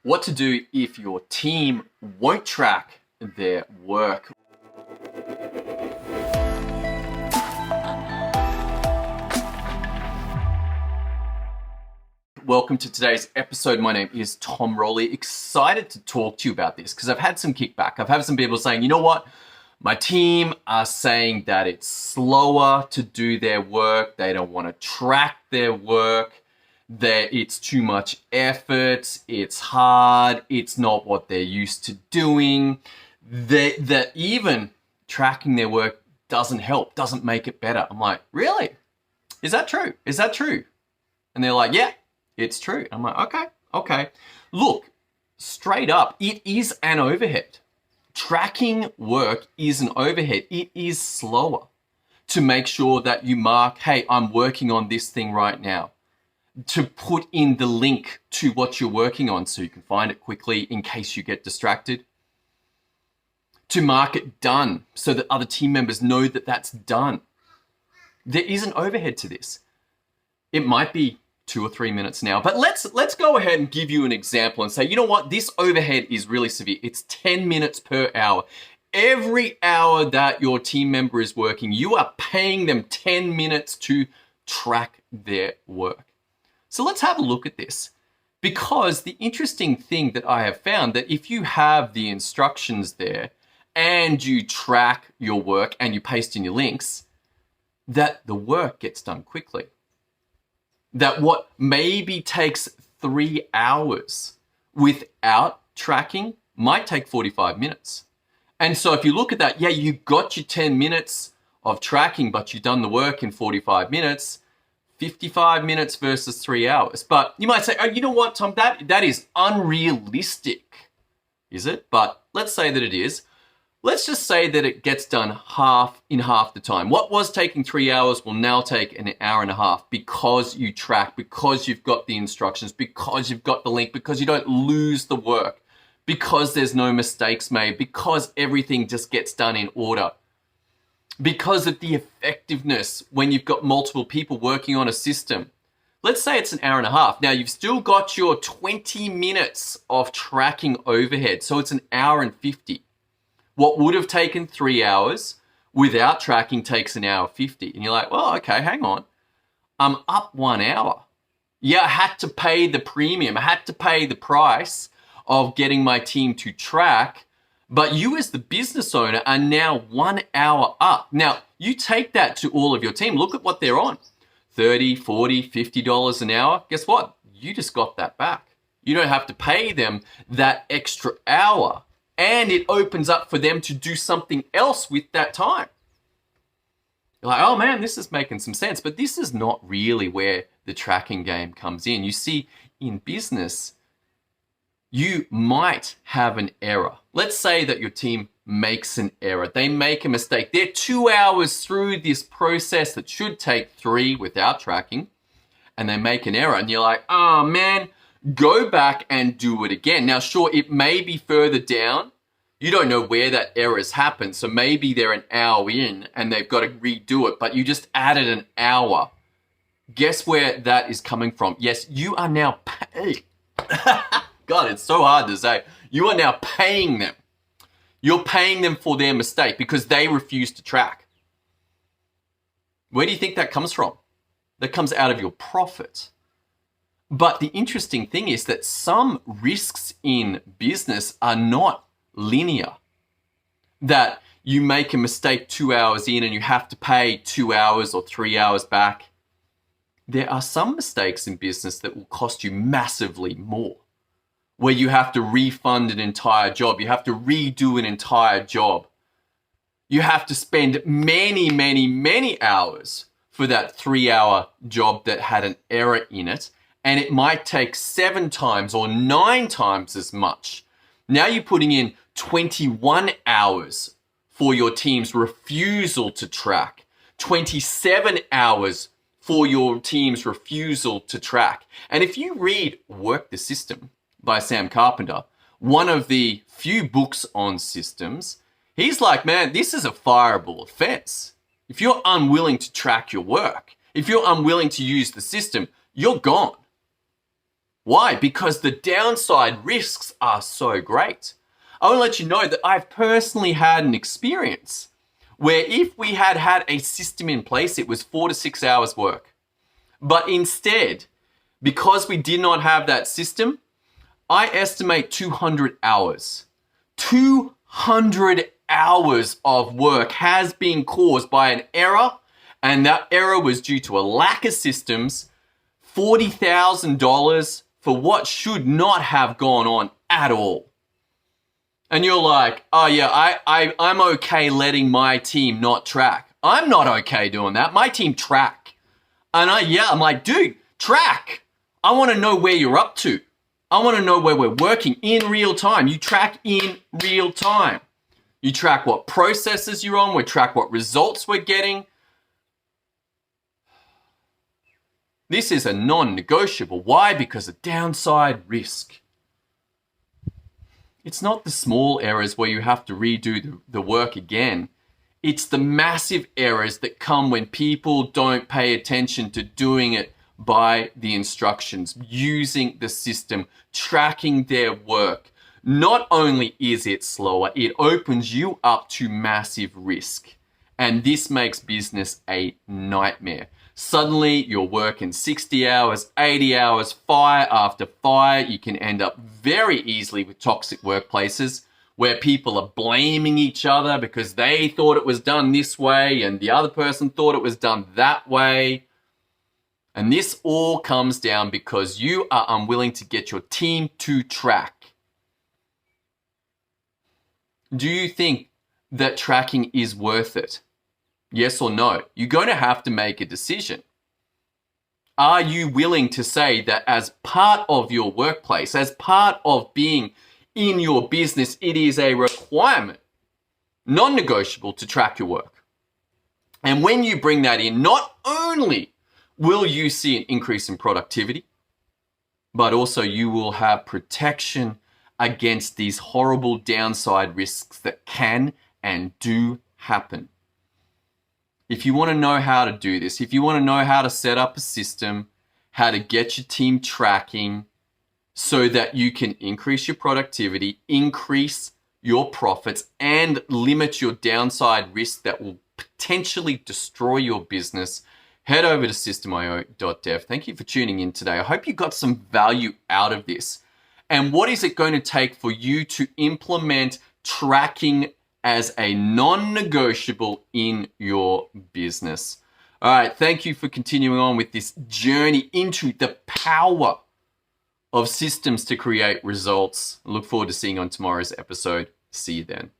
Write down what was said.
What to do if your team won't track their work. Welcome to today's episode. My name is Tom Rolley. Excited to talk to you about this because I've had some kickback. I've had some people saying, you know what? My team are saying that it's slower to do their work. They don't want to track their work. That it's too much effort. It's hard. It's not what they're used to doing. That even tracking their work doesn't help, doesn't make it better. I'm like, really? Is that true? Is that true? And they're like, yeah, it's true. I'm like, okay. Look, straight up, it is an overhead. Tracking work is an overhead. It is slower to make sure that you mark, hey, I'm working on this thing right now. To put in the link to what you're working on so you can find it quickly in case you get distracted. To mark it done so that other team members know that that's done. There is an overhead to this. It might be 2 or 3 minutes now, but let's go ahead and give you an example and say, you know what, this overhead is really severe. It's 10 minutes per hour. Every hour that your team member is working, you are paying them 10 minutes to track their work. So let's have a look at this, because the interesting thing that I have found that if you have the instructions there and you track your work and you paste in your links, that the work gets done quickly. That what maybe takes 3 hours without tracking might take 45 minutes. And so if you look at that, yeah, you got your 10 minutes of tracking, but you've done the work in 45 minutes. 55 minutes versus 3 hours. But you might say, oh, you know what, Tom, that is unrealistic, is it? But let's say that it is. Let's just say that it gets done in half the time. What was taking 3 hours will now take an hour and a half because you track, because you've got the instructions, because you've got the link, because you don't lose the work, because there's no mistakes made, because everything just gets done in order. Because of the effectiveness when you've got multiple people working on a system. Let's say it's an hour and a half. Now you've still got your 20 minutes of tracking overhead. So it's an hour and 50. What would have taken 3 hours without tracking takes an hour 50. And you're like, well, okay, hang on. I'm up 1 hour. Yeah, I had to pay the premium. I had to pay the price of getting my team to track. But you as the business owner are now 1 hour up. Now, you take that to all of your team. Look at what they're on. $30, $40, $50 an hour. Guess what? You just got that back. You don't have to pay them that extra hour. And it opens up for them to do something else with that time. You're like, oh man, this is making some sense. But this is not really where the tracking game comes in. You see, in business, you might have an error. Let's say that your team makes an error. They make a mistake. They're 2 hours through this process that should take 3 without tracking, and they make an error. And you're like, oh man, go back and do it again. Now, sure, it may be further down. You don't know where that error has happened. So maybe they're an hour in and they've got to redo it, but you just added an hour. Guess where that is coming from? Yes, you are now paid. God, it's so hard to say. You are now paying them. You're paying them for their mistake because they refuse to track. Where do you think that comes from? That comes out of your profit. But the interesting thing is that some risks in business are not linear. That you make a mistake 2 hours in and you have to pay 2 hours or 3 hours back. There are some mistakes in business that will cost you massively more, where you have to refund an entire job. You have to redo an entire job. You have to spend many hours for that 3 hour job that had an error in it. And it might take 7 times or 9 times as much. Now you're putting in 21 hours for your team's refusal to track. 27 hours for your team's refusal to track. And if you read Work the System by Sam Carpenter, one of the few books on systems, he's like, man, this is a fireable offense. If you're unwilling to track your work, if you're unwilling to use the system, you're gone. Why? Because the downside risks are so great. I want to let you know that I've personally had an experience where if we had had a system in place, it was 4 to 6 hours work. But instead, because we did not have that system, I estimate 200 hours. 200 hours of work has been caused by an error, and that error was due to a lack of systems, $40,000 for what should not have gone on at all. And you're like, oh yeah, I'm okay letting my team not track. I'm not okay doing that. My team track. And I'm like, dude, track. I want to know where you're up to. I want to know where we're working in real time. You track in real time. You track what processes you're on. We track what results we're getting. This is a non-negotiable. Why? Because of downside risk. It's not the small errors where you have to redo the work again. It's the massive errors that come when people don't pay attention to doing it by the instructions, using the system, tracking their work. Not only is it slower, it opens you up to massive risk. And this makes business a nightmare. Suddenly you're working 60 hours, 80 hours, fire after fire. You can end up very easily with toxic workplaces where people are blaming each other because they thought it was done this way and the other person thought it was done that way. And this all comes down because you are unwilling to get your team to track. Do you think that tracking is worth it? Yes or no? You're going to have to make a decision. Are you willing to say that as part of your workplace, as part of being in your business, it is a requirement, non-negotiable, to track your work? And when you bring that in, not only will you see an increase in productivity, but also you will have protection against these horrible downside risks that can and do happen. If you want to know how to do this, if you want to know how to set up a system, how to get your team tracking so that you can increase your productivity, increase your profits, and limit your downside risk that will potentially destroy your business, head over to systemio.dev. Thank you for tuning in today. I hope you got some value out of this. And what is it going to take for you to implement tracking as a non-negotiable in your business? All right, thank you for continuing on with this journey into the power of systems to create results. I look forward to seeing you on tomorrow's episode. See you then.